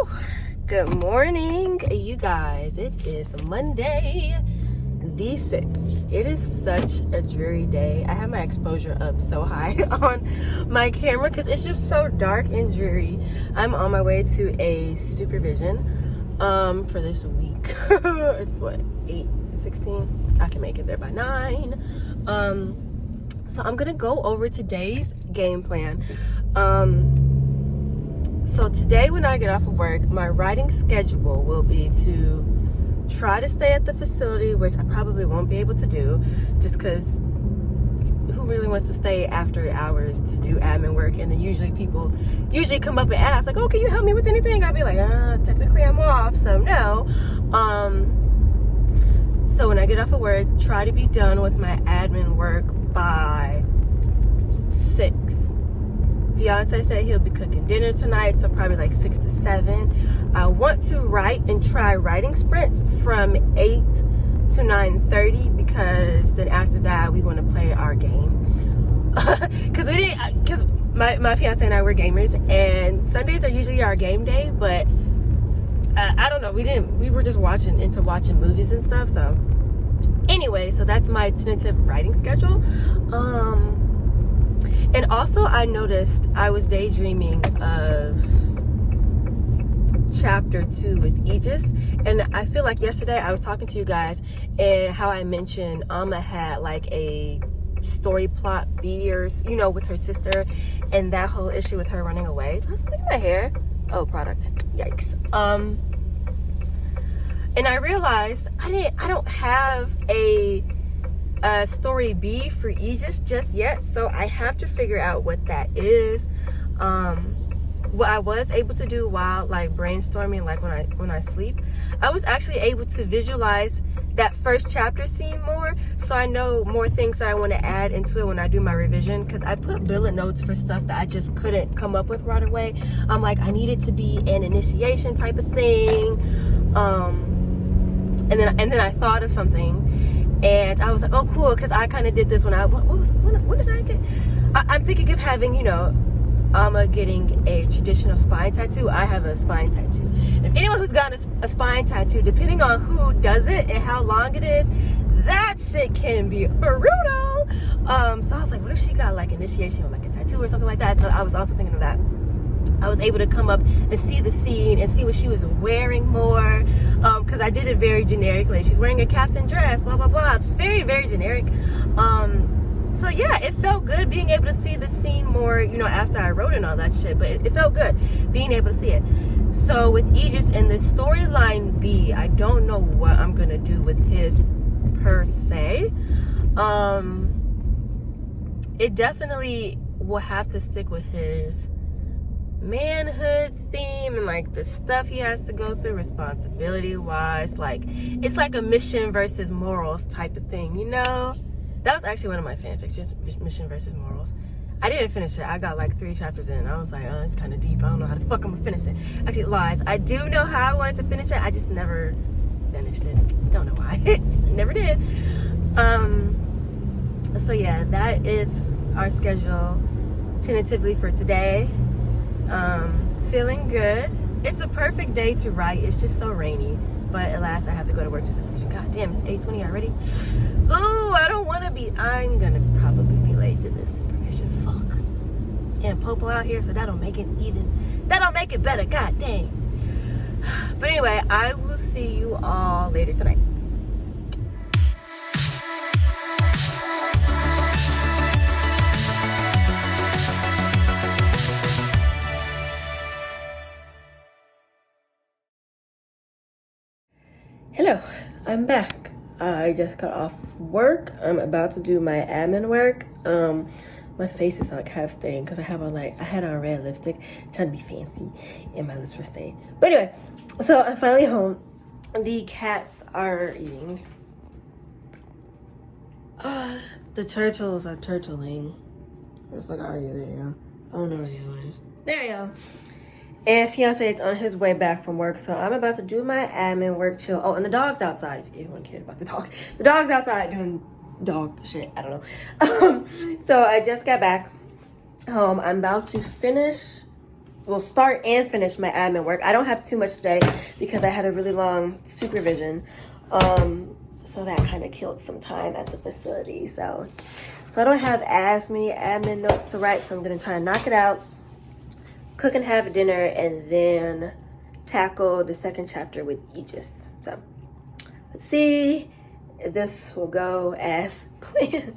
Whew. Good morning, you guys. It is Monday the 6th. It is such a dreary day. I have my exposure up so high on my camera because it's just so dark and dreary. I'm on my way to a supervision for this week. It's what, 8:16? I can make it there by 9. So I'm gonna go over today's game plan. So today when I get off of work, my writing schedule will be to try to stay at the facility, which I probably won't be able to do just because who really wants to stay after hours to do admin work? And then people usually come up and ask like, oh, can you help me with anything? I'll be like, technically I'm off, so no. So when I get off of work, try to be done with my admin work by 6. Fiance said he'll be cooking dinner tonight, so probably like 6 to 7. I want to write and try writing sprints from 8 to 9:30 because then after that we want to play our game. Because my fiance and I were gamers, and Sundays are usually our game day, but I don't know, we were just watching movies and stuff. So anyway, so that's my tentative writing schedule. And also I noticed I was daydreaming of chapter 2 with Aegis, and I feel like yesterday I was talking to you guys and how I mentioned Amma had like a story plot B, or with her sister, and that whole issue with her running away. Do I have something in my hair? Oh, product. Yikes. And I realized I don't have a story B for Aegis just yet, so I have to figure out what that is. What I was able to do while like brainstorming, like when I sleep, I was actually able to visualize that first chapter scene more, so I know more things that I want to add into it when I do my revision, because I put bullet notes for stuff that I just couldn't come up with right away. I'm like, I need it to be an initiation type of thing, and then I thought of something. And I was like, oh, cool, because I kind of did this when what did I get? I'm thinking of having, Amma getting a traditional spine tattoo. I have a spine tattoo. If anyone who's gotten a spine tattoo, depending on who does it and how long it is, that shit can be brutal. So I was like, what if she got like initiation or like a tattoo or something like that? So I was also thinking of that. I was able to come up and see the scene and see what she was wearing more, because I did it very generically. She's wearing a captain dress, blah blah blah. It's very, very generic. So yeah, it felt good being able to see the scene more, after I wrote and all that shit. But it felt good being able to see it. So with Aegis and the storyline B, I don't know what I'm gonna do with his per se. It definitely will have to stick with his manhood theme and like the stuff he has to go through responsibility wise. Like it's like a mission versus morals type of thing, That was actually one of my fan fictions, mission versus morals. I didn't finish it. I got like 3 chapters in. I was like, oh, it's kind of deep. I don't know how the fuck I'm gonna finish it. Actually, lies. I do know how I wanted to finish it. I just never finished it. Don't know why. Just never did. So yeah, that is our schedule tentatively for today. Feeling good. It's a perfect day to write. It's just so rainy, but at last I have to go to work to supervision. God damn, it's 8:20 already. Ooh, I don't want to be. I'm gonna probably be late to this supervision. Fuck. And Popo out here, so that'll make it better. God dang. But anyway, I will see you all later tonight. Hello, I'm back. I just got off work. I'm about to do my admin work. My face is like half stained because I had on red lipstick, trying to be fancy, and my lips were stained. But anyway, so I'm finally home. The cats are eating. The turtles are turtling. Where the fuck are you? There you go. I don't know where the other one is. There you go. And fiance is on his way back from work, so I'm about to do my admin work, chill. Oh, and the dog's outside, if anyone cared about the dog. The dog's outside doing dog shit, I don't know. So I just got back home. I'm about to finish will start and finish my admin work. I don't have too much today because I had a really long supervision. So that kind of killed some time at the facility. So I don't have as many admin notes to write, so I'm gonna try to knock it out, cook and have dinner, and then tackle the second chapter with Aegis. So let's see if this will go as planned.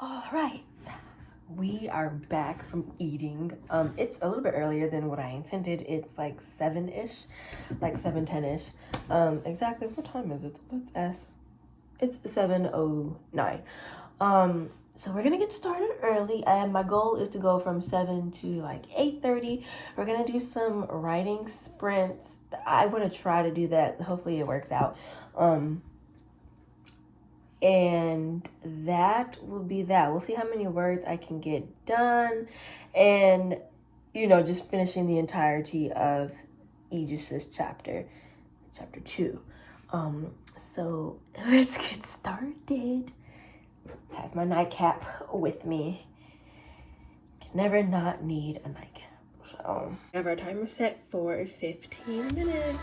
All right, we are back from eating. It's a little bit earlier than what I intended. It's like 7-ish, like 7:10-ish. Exactly, what time is it? Let's ask. It's 7:09. So we're gonna get started early, and my goal is to go from 7 to like 8:30. We're gonna do some writing sprints. I want to try to do that. Hopefully it works out. And that will be that. We'll see how many words I can get done, and just finishing the entirety of Aegis's chapter 2. So let's get started. Have my nightcap with me. Can never not need a nightcap. So I have our timer set for 15 minutes.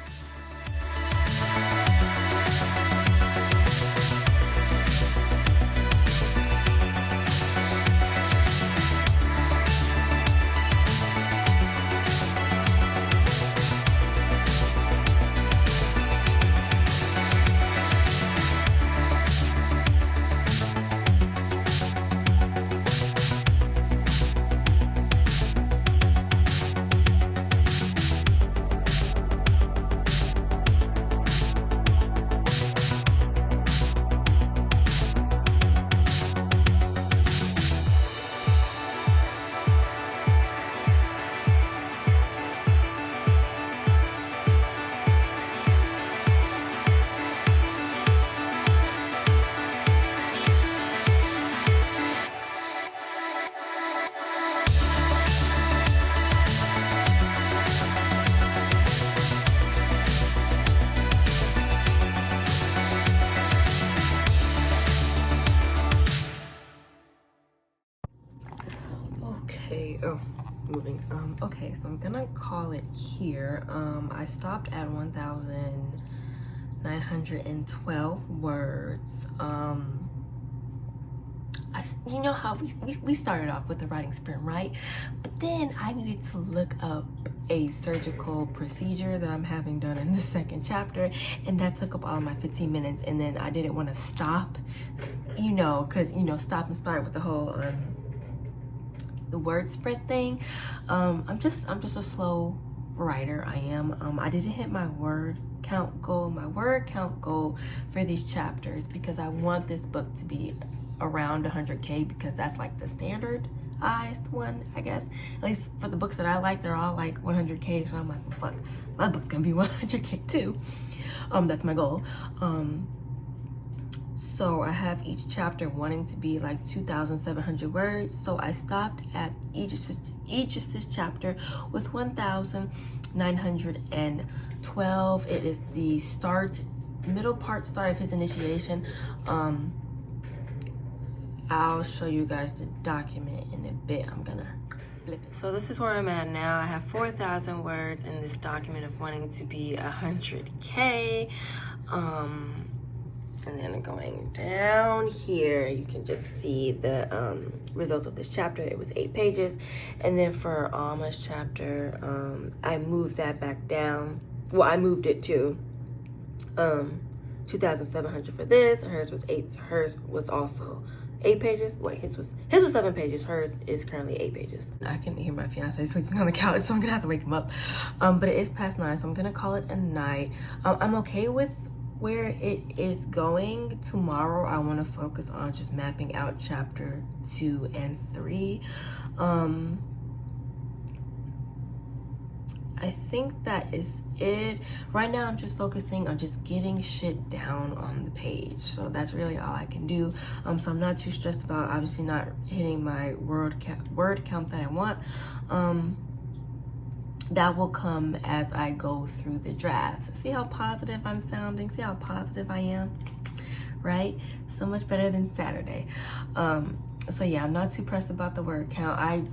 Okay, so I'm gonna call it here. I stopped at 1,912 words. You know how we started off with the writing sprint, right? But then I needed to look up a surgical procedure that I'm having done in the second chapter, and that took up all of my 15 minutes. And then I didn't want to stop, because stop and start with the whole the word sprint thing. I'm just a slow writer. I am. I didn't hit my word count goal for these chapters because I want this book to be around 100K, because that's like the standardized one, I guess. At least for the books that I like, they're all like 100K. So I'm like, well, fuck, my book's gonna be 100K too. That's my goal. So I have each chapter wanting to be like 2,700 words. So I stopped at Aegis's chapter with 1,912. It is the middle part start of his initiation. I'll show you guys the document in a bit. I'm gonna flip it. So this is where I'm at now. I have 4,000 words in this document of wanting to be 100K. And then going down here, you can just see the results of this chapter. It was 8 pages. And then for Alma's chapter, I moved that back down. Well, I moved it to 2,700 for this. Hers was also 8 pages. Wait, his was 7 pages. Hers is currently 8 pages. I can hear my fiance sleeping on the couch, so I'm gonna have to wake him up. But it is past 9, so I'm gonna call it a night. I'm okay with where it is going. Tomorrow I want to focus on just mapping out chapter 2 and 3. I think that is it. Right now I'm just focusing on just getting shit down on the page. So that's really all I can do. So I'm not too stressed about obviously not hitting my word count that I want. That will come as I go through the drafts. See how positive I'm sounding? See how positive I am? Right? So much better than Saturday. So yeah, I'm not too pressed about the word count. I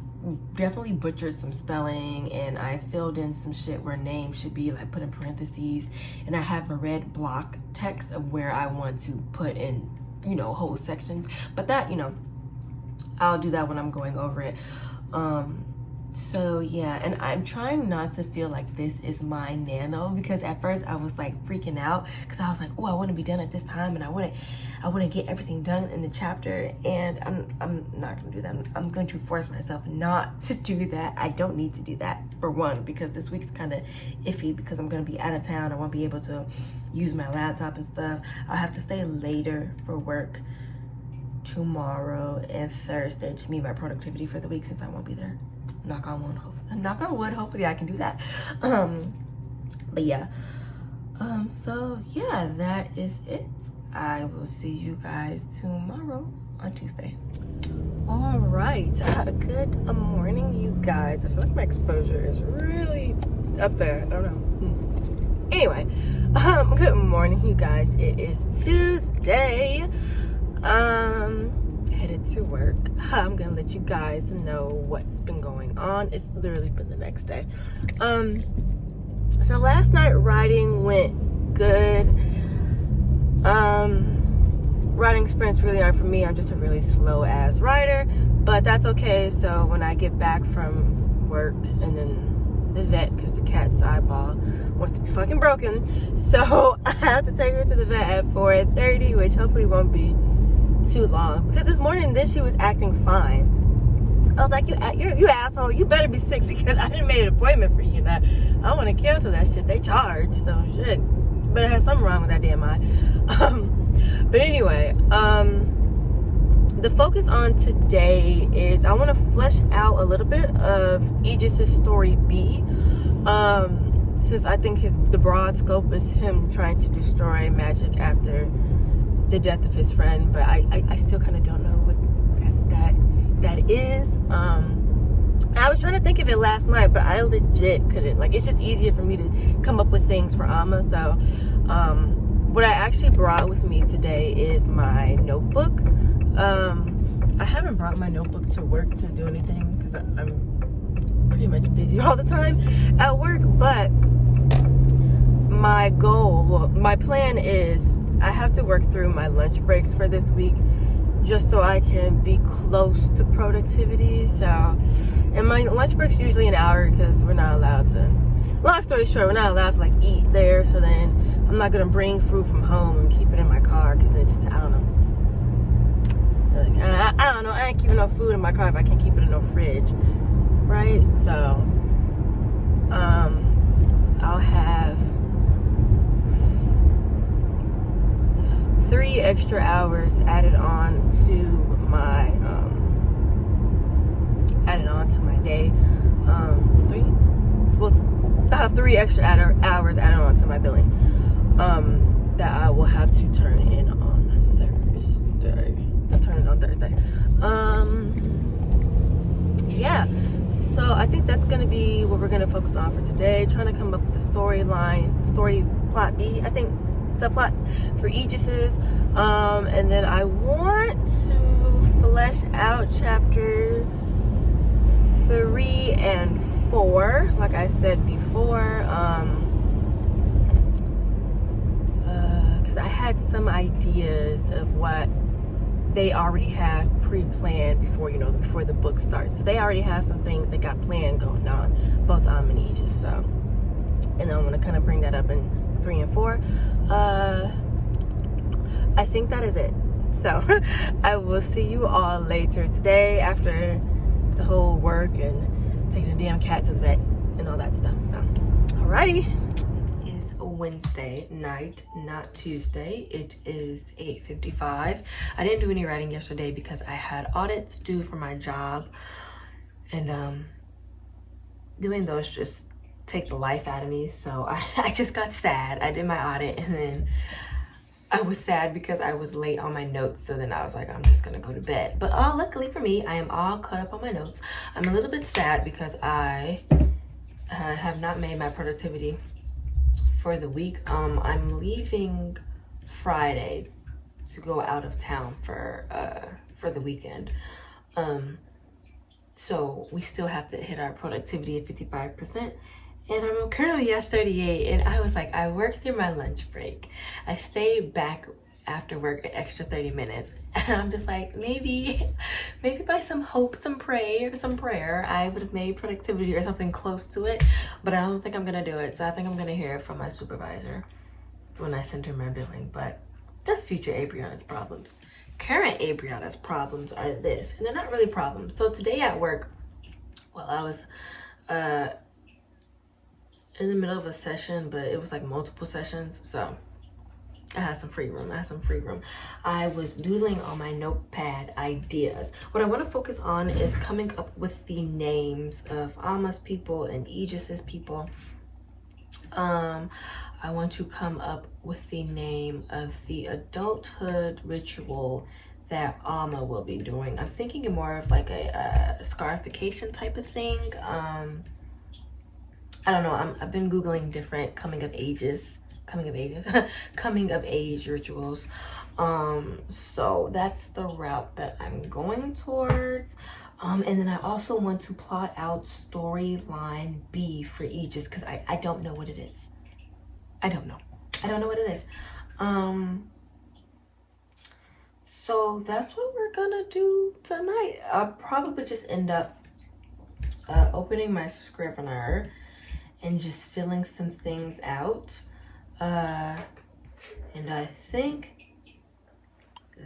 definitely butchered some spelling, and I filled in some shit where names should be like put in parentheses, and I have a red block text of where I want to put in, you know, whole sections. But that, you know, I'll do that when I'm going over it. So yeah, and I'm trying not to feel like this is my nano, because at first I was like freaking out because I was like, oh, I want to be done at this time, and I want to get everything done in the chapter, and I'm not gonna do that. I'm going to force myself not to do that. I don't need to do that, for one, because this week's kind of iffy because I'm gonna be out of town. I won't be able to use my laptop and stuff. I'll have to stay later for work tomorrow and Thursday to meet my productivity for the week, since I won't be there. Knock on wood, hopefully I can do that. But yeah, so yeah, that is it. I will see you guys tomorrow on Tuesday. All right, good morning, you guys. I feel like my exposure is really up there. I don't know. Anyway, good morning, you guys. It is Tuesday. Headed to work. I'm gonna let you guys know what's been going on. It's literally been the next day. So last night writing went good. Writing sprints really aren't for me. I'm just a really slow ass writer, but that's okay. So when I get back from work, and then the vet, because the cat's eyeball wants to be fucking broken, so I have to take her to the vet at 4:30, which hopefully won't be too long, because this morning then she was acting fine. I was like, you asshole, you better be sick, because I didn't make an appointment for you. Now I want to cancel that shit. They charge, so shit, but it has something wrong with that damn eye. But anyway, the focus on today is I want to flesh out a little bit of Aegis's story B, since I think the broad scope is him trying to destroy magic after the death of his friend, but I still kind of don't know what that is. I was trying to think of it last night, but I legit couldn't. Like, it's just easier for me to come up with things for Amma. So what I actually brought with me today is my notebook. I haven't brought my notebook to work to do anything because I'm pretty much busy all the time at work, but my plan is I have to work through my lunch breaks for this week just so I can be close to productivity. So, and my lunch break's usually an hour because we're not allowed to, long story short, we're not allowed to like eat there. So then I'm not gonna bring food from home and keep it in my car, because it just, I don't know. I don't know, I ain't keeping no food in my car if I can't keep it in no fridge, right? So, I'll have 3 extra hours added on to my day. 3? Well, I have 3 extra hours added on to my billing that I will have to turn in on Thursday. I'll turn it on Thursday. Yeah, so I think that's gonna be what we're gonna focus on for today, trying to come up with a story plot B, I think, subplots for Aegis's, and then I want to flesh out chapter 3 and 4, like I said before, because I had some ideas of what they already have pre-planned before the book starts. So they already have some things they got planned going on, both and Aegis. So, and then I'm gonna kind of bring that up in 3 and 4. I think that is it. So I will see you all later today after the whole work and taking the damn cat to the vet and all that stuff. So alrighty. It is a Wednesday night, not Tuesday. It is 8:55. I didn't do any writing yesterday because I had audits due for my job, and doing those just take the life out of me. So I just got sad. I did my audit and then I was sad because I was late on my notes. So then I was like, I'm just gonna go to bed. But luckily for me, I am all caught up on my notes. I'm a little bit sad because I have not made my productivity for the week. I'm leaving Friday to go out of town for the weekend. So we still have to hit our productivity at 55%. And I'm currently at 38. And I was like, I worked through my lunch break. I stayed back after work an extra 30 minutes. And I'm just like, maybe by some hope, some prayer, I would have made productivity or something close to it. But I don't think I'm gonna do it. So I think I'm gonna hear from my supervisor when I send her my billing. But that's future Abriana's problems. Current Abriana's problems are this, and they're not really problems. So today at work, well, I was in the middle of a session, but it was like multiple sessions, so I had some free room. I was doodling on my notepad ideas. What I want to focus on is coming up with the names of Alma's people and Aegis's people. I want to come up with the name of the adulthood ritual that Alma will be doing. I'm thinking more of like a scarification type of thing. I don't know. I've been Googling different coming of age rituals. So that's the route that I'm going towards. And then I also want to plot out storyline B for Aegis because I don't know what it is. I don't know what it is. So that's what we're gonna do tonight. I'll probably just end up opening my Scrivener and just filling some things out. And I think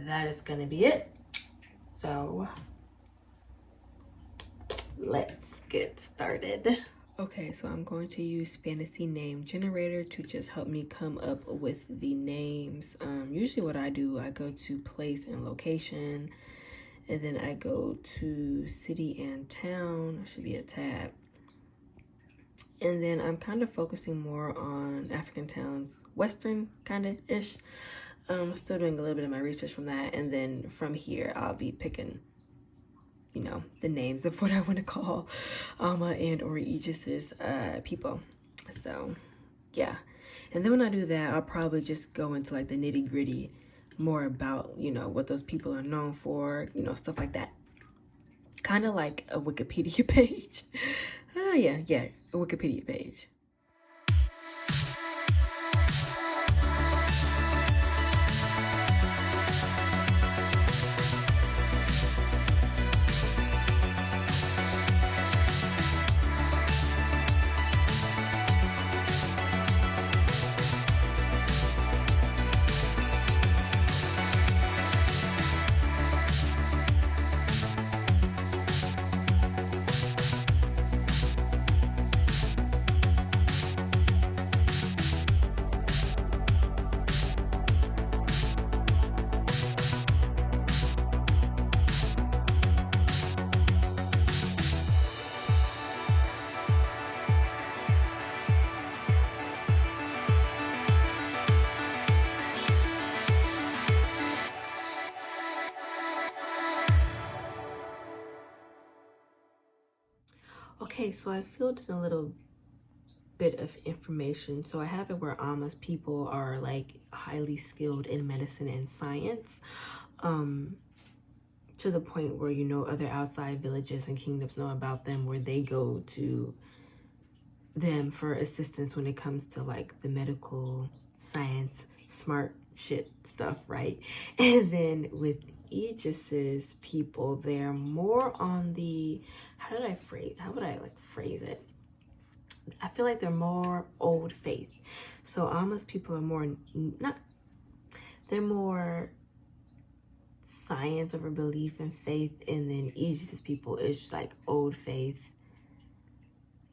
that is gonna be it. So let's get started. Okay, so I'm going to use Fantasy Name Generator to just help me come up with the names. Usually what I do, I go to place and location, and then I go to city and town. There should be a tab. And then I'm kind of focusing more on African towns, Western kind of ish. I'm still doing a little bit of my research from that. And then from here, I'll be picking, you know, the names of what I want to call Alma and or Aegis's people. So yeah. And then when I do that, I'll probably just go into like the nitty gritty more about, you know, what those people are known for, you know, stuff like that. Kind of like a Wikipedia page. Yeah, a Wikipedia page. Okay, so I filled in a little bit of information. So I have it where Alma's people are like highly skilled in medicine and science, to the point where, you know, other outside villages and kingdoms know about them, where they go to them for assistance when it comes to like the medical science, smart shit stuff, right? And then with Aegis's people, they're more on the, how would I phrase it? I feel like they're more old faith. So Alma's people are more, they're more science over belief and faith, and then Aegis' people is just like old faith,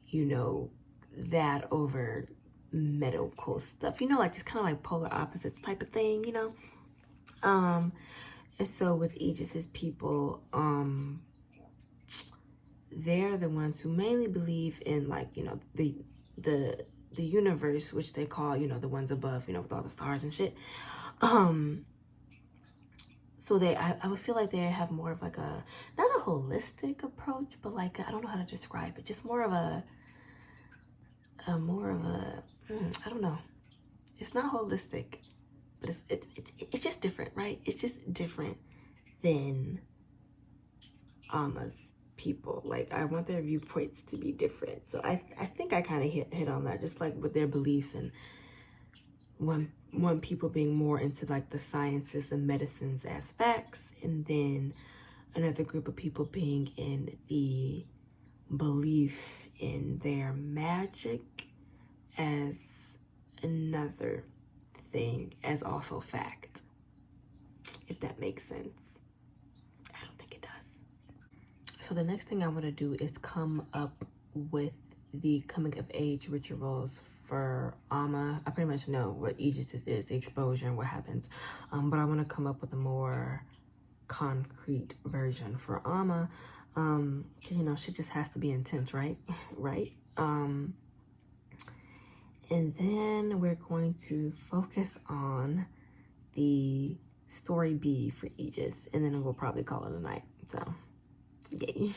you know, that over medical stuff, you know, like just kind of like polar opposites type of thing, you know. And so with Aegis' people, they're the ones who mainly believe in, like, you know, the universe, which they call, you know, the ones above, you know, with all the stars and shit. So I would feel like they have more of like a, not a holistic approach, but like, I don't know how to describe it, just more of a I don't know. It's not holistic, but it's just different, right? It's just different than Amma's people. Like, I want their viewpoints to be different. So I think I kind of hit on that, just like with their beliefs, and one people being more into like the sciences and medicines as facts, and then another group of people being in the belief in their magic as another thing, as also fact, if that makes sense. I don't think it does. So the next thing I want to do is come up with the coming of age rituals for Amma. I pretty much know what Aegis is, the exposure and what happens, but I want to come up with a more concrete version for Amma, because, you know, shit just has to be intense, right? Right? And then we're going to focus on the story B for Aegis, and then we'll probably call it a night. So, yay.